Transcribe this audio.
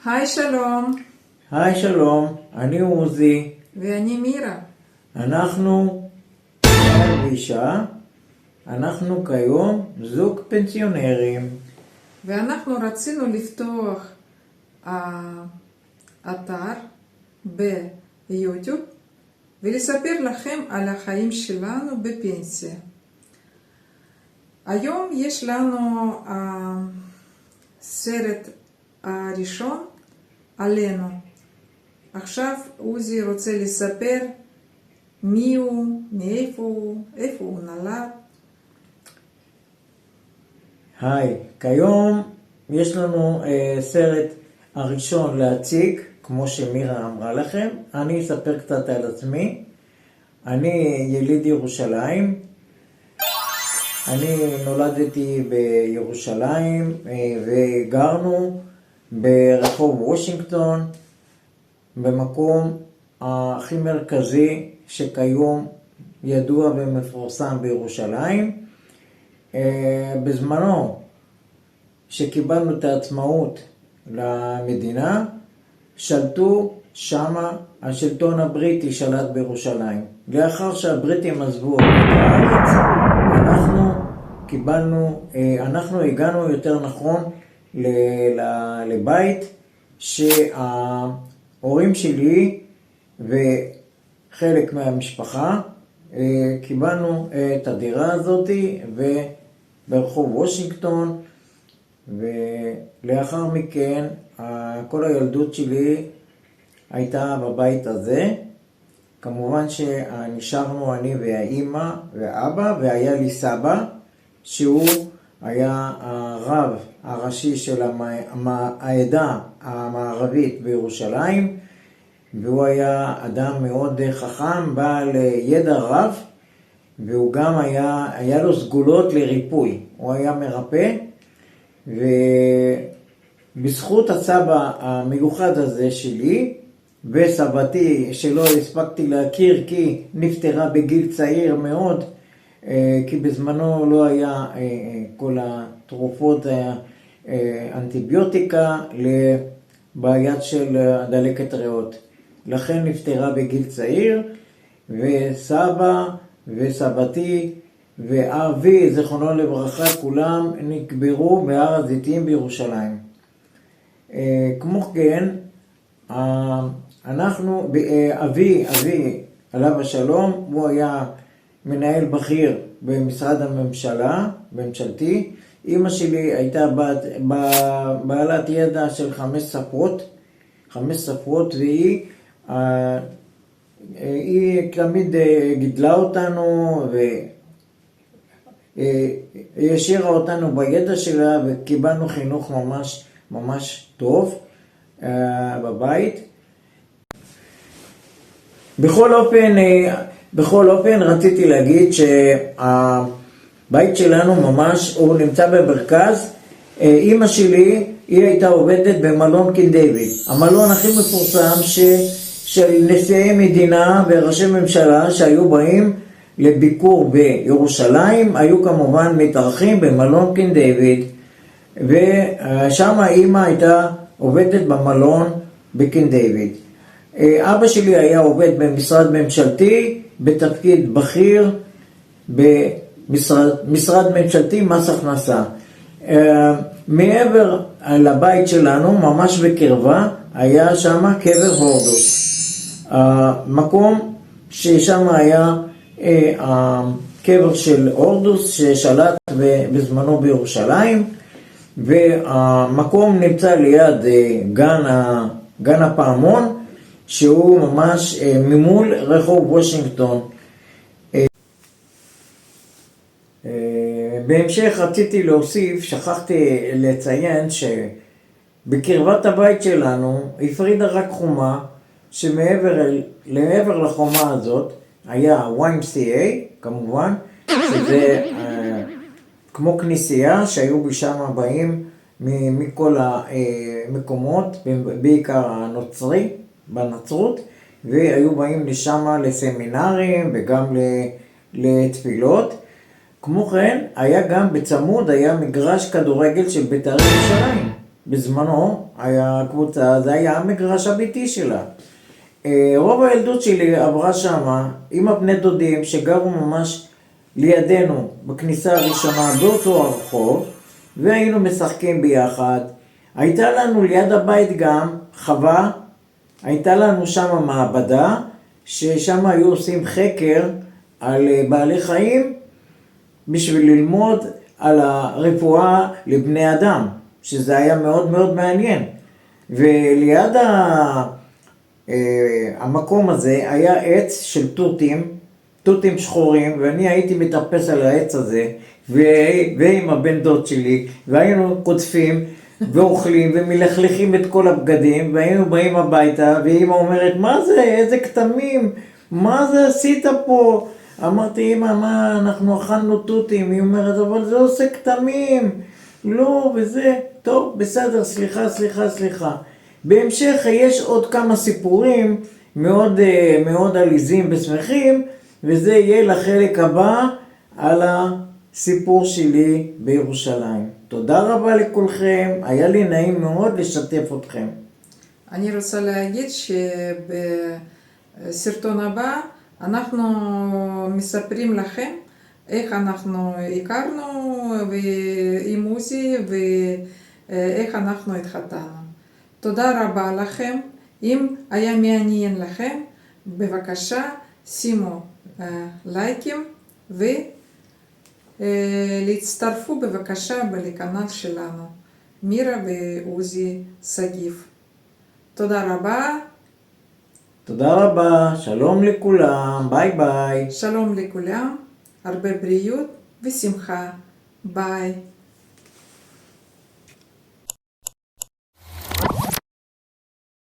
היי שלום. היי שלום, אני עוזי. ואני מירה. אנחנו בעל ואישה, אנחנו כיום זוג פנסיונרים. ואנחנו רצינו לפתוח אתר ביוטיוב ולספר לכם על החיים שלנו בפנסיה. היום יש לנו סרט הראשון עלינו. עכשיו עוזי רוצה לספר מי הוא, מאיפה הוא, איפה הוא נולד. היי, כיום יש לנו סרט הראשון להציג, כמו שמירה אמרה לכם. אני אספר קצת על עצמי. אני יליד ירושלים. אני נולדתי בירושלים וגרנו ברחוב וושינגטון, במקום הכי מרכזי שכיום ידוע ומפורסם בירושלים. בזמנו שקיבלנו את העצמאות למדינה, שלטו שמה, השלטון הבריטי שלט בירושלים. לאחר שהבריטים עזבו את הארץ, אנחנו הגענו יותר נכון לבית שההורים שלי וחלק מהמשפחה קיבלנו את הדירה הזאת ברחוב וושינגטון, ולאחר מכן כל הילדות שלי הייתה בבית הזה. כמובן שנשארנו אני והאימא ואבא, והיה לי סבא שהוא היה הרב הראשי של העדה המערבית בירושלים, והוא היה אדם מאוד חכם, בעל ידע רב, והוא גם היה לו סגולות לריפוי, הוא היה מרפא. ובזכות הסבא המיוחד הזה שלי וסבתי שלא הספקתי להכיר כי נפטרה בגיל צעיר מאוד, כי בזמנו לא היה כל התרופות אנטיביוטיקה לבעיית של דלקת ריאות, לכן נפטרה בגיל צעיר. וסבא וסבתי ואבי זכרונו לברכה כולם נקברו בהר הזיתים בירושלים. כמו כן אבי עליו השלום, הוא היה מנהל בכיר במשרד הממשלתי. אמא שלי הייתה בעלת ידע של 5 שפות, והיא תמיד גידלה אותנו והשאירה אותנו בידע שלה, וקיבלנו חינוך ממש טוב בבית. בכל אופן רציתי להגיד שהבית שלנו ממש הוא נמצא במרכז. אמא שלי היא הייתה עובדת במלון קינג דיוויד, המלון הכי מפורסם של נשיאי מדינה וראשי ממשלה שהיו באים לביקור בירושלים, היו כמובן מתארחים במלון קינג דיוויד, ושם אמא הייתה עובדת במלון בקינג דיוויד. אבא שלי היה עובד במשרד ממשלתי בתפקיד בכיר במשרד ממשלתי מס הכנסה. מעבר לבית שלנו ממש בקרבה היה שם קבר הורדוס, מקום ששם היה הקבר של הורדוס ששלט בזמנו בירושלים, והמקום נמצא ליד גן הפעמון שהוא ממש ממול רחוב וושינגטון. בהמשך רציתי להוסיף, שכחתי לציין שבקרבת הבית שלנו הפרידה רק חומה, שמעבר לחומה הזאת היה YMCA כמובן, שזה כמו כנסייה שהיו בשם באים מכל המקומות, בעיקר הנוצרי בנצרות, והיו באים לשם לסמינרים וגם לתפילות. כמו כן, היה גם בצמוד, היה מגרש כדורגל של בית"ר ירושלים. בזמנו, הקבוצה, זה היה המגרש הביתי שלה. רוב הילדות שלי עברה שמה עם הבני דודים שגרו ממש לידינו בכניסה הראשונה באותו הרחוב, והיינו משחקים ביחד. הייתה לנו ליד הבית גם חווה, הייתה לנו שם מעבדה, ששם היו עושים חקר על בעלי חיים בשביל ללמוד על הרפואה לבני אדם, שזה היה מאוד מאוד מעניין. וליד המקום הזה היה עץ של תותים שחורים, ואני הייתי מטפס על העץ הזה, ועם הבן דוד שלי, והיינו קוטפים ואוכלים ומלכלכים את כל הבגדים, והיינו באים הביתה, ואמא אומרת, מה זה? איזה כתמים? מה זה עשית פה? אמרתי, אמא, מה, אנחנו אכלנו תותים. היא אומרת, אבל זה עושה כתמים. לא, וזה, טוב, בסדר, סליחה. בהמשך יש עוד כמה סיפורים מאוד, מאוד עליזים ושמחים, וזה יהיה לחלק הבא על הסיפור שלי בירושלים. תודה רבה לכולכם, היה לי נעים מאוד לשתף אתכם. אני רוצה להגיד שבסרטון הבא אנחנו מספרים לכם איך אנחנו הכרנו עם עוזי ואיך אנחנו התחתנו. תודה רבה לכם. אם היה מעניין לכם, בבקשה שימו לייקים ולהצטרפו בבקשה לקנל שלנו, מירה ועוזי סגיב. תודה רבה. תודה רבה, שלום לכולם, ביי ביי. שלום לכולם, הרבה בריאות ושמחה. ביי.